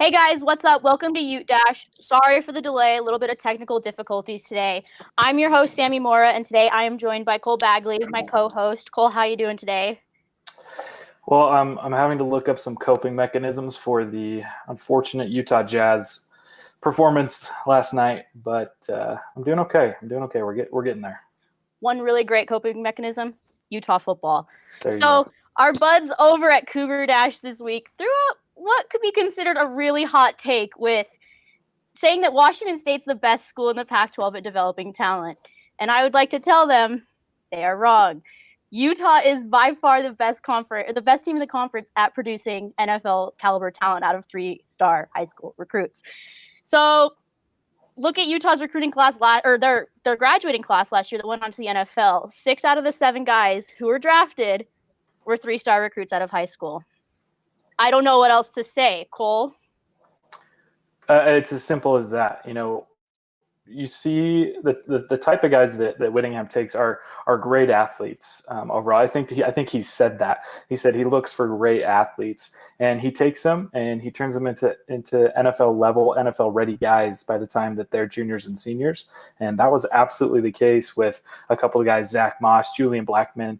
Hey guys, what's up? Welcome to Ute Dash. Sorry for the delay, a little bit of technical difficulties today. I'm your host, Sammy Mora, and today I am joined by Cole Bagley, my co-host. Cole, how you doing today? Well, I'm having to look up some coping mechanisms for the unfortunate Utah Jazz performance last night, but I'm doing okay. We're getting there. One really great coping mechanism, Utah football. There you So go. our buds over at Cougar Dash this week threw out what could be considered a really hot take with saying that Washington State's the best school in the Pac-12 at developing talent. And I would like to tell them they are wrong. Utah is by far the best team in the conference at producing NFL caliber talent out of 3-star high school recruits. So look at Utah's recruiting class their graduating class last year that went on to the NFL. 6 out of the 7 guys who were drafted were 3-star recruits out of high school. I don't know what else to say. Cole? It's as simple as that. You see the type of guys that Whittingham takes are great athletes overall. I think he said that. He said he looks for great athletes, and he takes them and he turns them into NFL level, NFL ready guys by the time that they're juniors and seniors. And that was absolutely the case with a couple of guys: Zach Moss, Julian Blackman,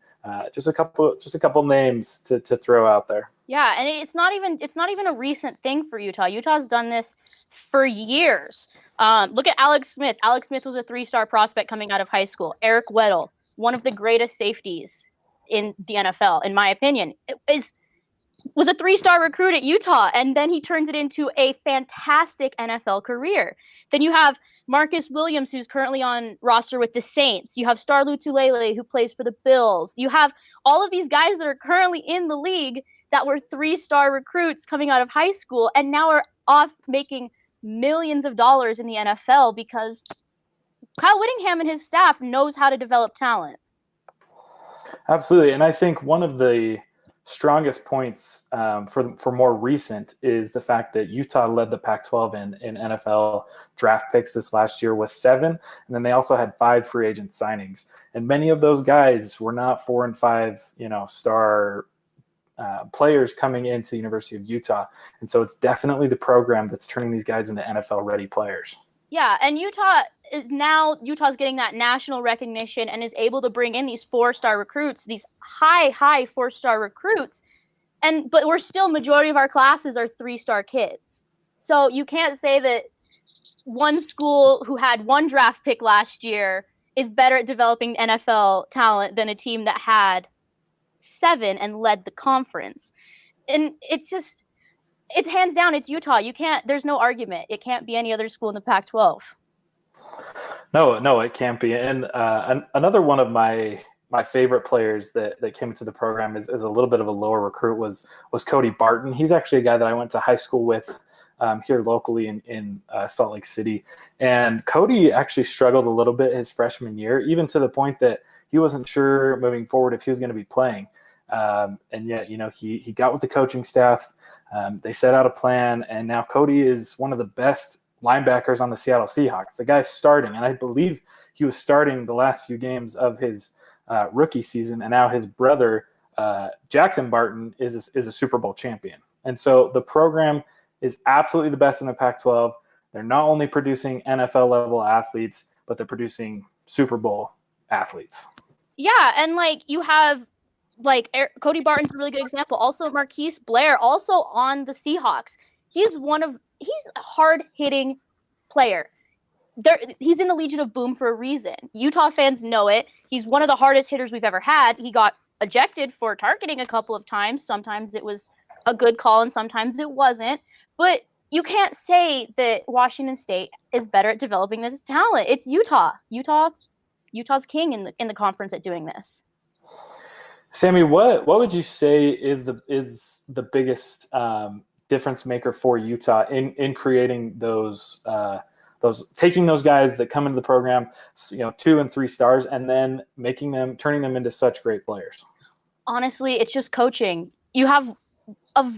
just a couple names to throw out there. Yeah, and it's not even a recent thing for Utah. Utah's done this for years. Look at Alex Smith. Alex Smith was a 3-star prospect coming out of high school. Eric Weddle, one of the greatest safeties in the NFL, in my opinion, was a 3-star recruit at Utah, and then he turns it into a fantastic NFL career. Then you have Marcus Williams, who's currently on roster with the Saints. You have Star Lotulelei, who plays for the Bills. You have all of these guys that are currently in the league that were 3-star recruits coming out of high school and now are off making millions of dollars in the NFL because Kyle Whittingham and his staff knows how to develop talent. Absolutely, and I think one of the strongest points for more recent is the fact that Utah led the Pac-12 in NFL draft picks this last year with 7, and then they also had 5 free agent signings, and many of those guys were not 4 and 5 star players coming into the University of Utah. And so it's definitely the program that's turning these guys into NFL ready players. Yeah, and Utah's getting that national recognition and is able to bring in these 4-star recruits, these high 4-star recruits. But we're still, majority of our classes are 3-star kids. So you can't say that one school who had 1 draft pick last year is better at developing NFL talent than a team that had 7 and led the conference. And it's hands down, it's Utah. There's no argument. It can't be any other school in the Pac-12. No, it can't be. And another one of my favorite players that came into the program is a little bit of a lower recruit was Cody Barton. He's actually a guy that I went to high school with here locally in Salt Lake City. And Cody actually struggled a little bit his freshman year, even to the point that he wasn't sure moving forward if he was going to be playing. And yet, he got with the coaching staff. They set out a plan, and now Cody is one of the best linebackers on the Seattle Seahawks. The guy's starting, and I believe he was starting the last few games of his rookie season, and now his brother, Jackson Barton, is a Super Bowl champion. And so the program is absolutely the best in the Pac-12. They're not only producing NFL-level athletes, but they're producing Super Bowl athletes. Yeah, and you have Cody Barton's a really good example. Also, Marquise Blair, also on the Seahawks. He's a hard-hitting player. He's in the Legion of Boom for a reason. Utah fans know it. He's one of the hardest hitters we've ever had. He got ejected for targeting a couple of times. Sometimes it was a good call and sometimes it wasn't. But you can't say that Washington State is better at developing this talent. It's Utah. Utah's king in the conference at doing this. Sammy, what would you say is the biggest difference maker for Utah in creating those taking those guys that come into the program, 2 and 3 stars, and then turning them into such great players? Honestly, it's just coaching. You have a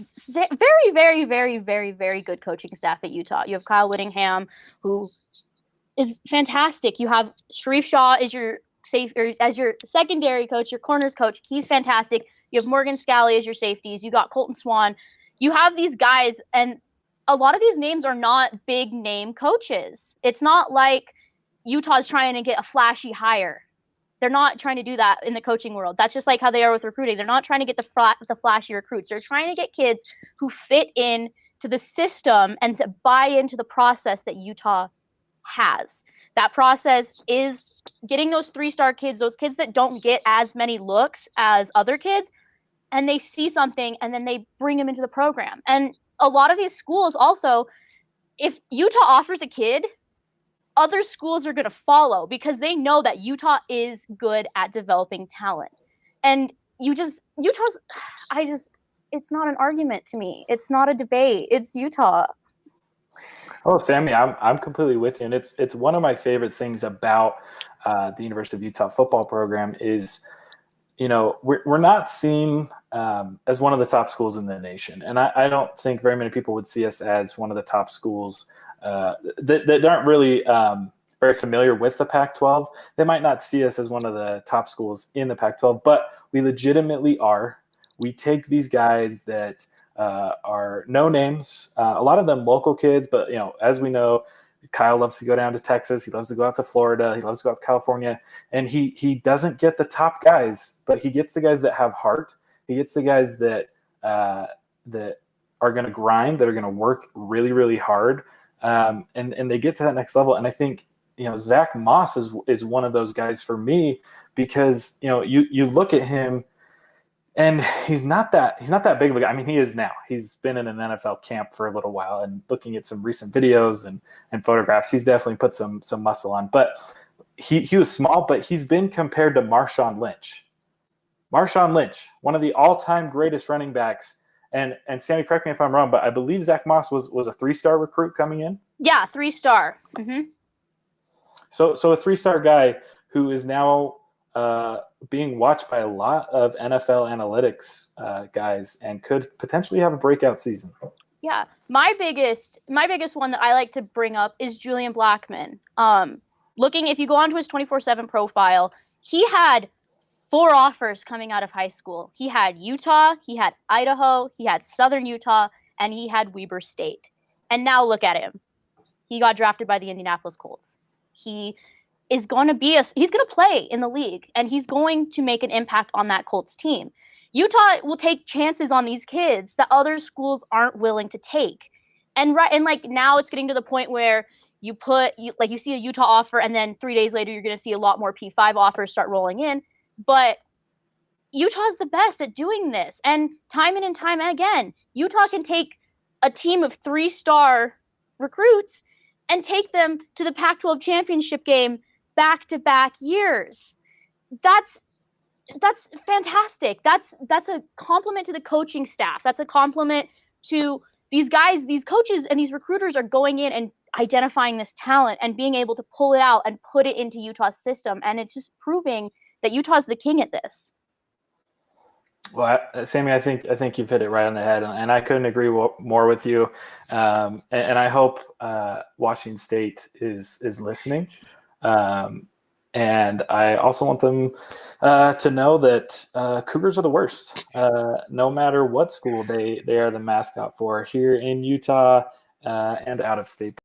very, very, very, very, very good coaching staff at Utah. You have Kyle Whittingham, who is fantastic. You have Sharif Shaw as your secondary coach, your corners coach. He's fantastic. You have Morgan Scalley as your safeties. You got Colton Swan. You have these guys, and a lot of these names are not big name coaches. It's not like Utah's trying to get a flashy hire. They're not trying to do that in the coaching world. That's just like how they are with recruiting. They're not trying to get the flashy recruits. They're trying to get kids who fit in to the system and to buy into the process that Utah has. That process is getting those 3-star kids, those kids that don't get as many looks as other kids, and they see something and then they bring them into the program. And a lot of these schools also, if Utah offers a kid, other schools are going to follow because they know that Utah is good at developing talent. And Utah's, it's not an argument to me. It's not a debate. It's Utah. Oh, Sammy, I'm completely with you, and it's one of my favorite things about the University of Utah football program is, we're not seen as one of the top schools in the nation, and I don't think very many people would see us as one of the top schools that aren't really very familiar with the Pac-12. They might not see us as one of the top schools in the Pac-12, but we legitimately are. We take these guys that are no names, a lot of them local kids, but as we know, Kyle loves to go down to Texas. He loves to go out to Florida. He loves to go out to California, and he doesn't get the top guys, but he gets the guys that have heart. He gets the guys that that are going to grind, that are going to work really, really hard, and they get to that next level. And I think Zach Moss is one of those guys for me because you look at him. And he's not that big of a guy. I mean, he is now. He's been in an NFL camp for a little while, and looking at some recent videos and photographs, he's definitely put some muscle on. But he was small, but he's been compared to Marshawn Lynch. Marshawn Lynch, one of the all-time greatest running backs. And Sammy, correct me if I'm wrong, but I believe Zach Moss was a 3-star recruit coming in. Yeah, 3-star. Mm-hmm. So a 3-star guy who is now being watched by a lot of NFL analytics guys and could potentially have a breakout season. Yeah, my biggest one that I like to bring up is Julian Blackman. If you go onto his 24/7 profile, he had 4 offers coming out of high school. He had Utah, he had Idaho, he had Southern Utah, and he had Weber State. And now look at him. He got drafted by the Indianapolis Colts. He is going to he's going to play in the league, and he's going to make an impact on that Colts team. Utah will take chances on these kids that other schools aren't willing to take. And now it's getting to the point where you see a Utah offer, and then 3 days later you're going to see a lot more P5 offers start rolling in. But Utah's the best at doing this, and time in and time again, Utah can take a team of 3-star recruits and take them to the Pac-12 championship game back-to-back years. That's fantastic. That's a compliment to the coaching staff. That's a compliment to these guys. These coaches and these recruiters are going in and identifying this talent and being able to pull it out and put it into Utah's system. And it's just proving that Utah's the king at this. Well, Sammy, I think you've hit it right on the head, and I couldn't agree more with you. And I hope Washington State is listening. And I also want them to know that Cougars are the worst. No matter what school they are the mascot for here in Utah and out of state.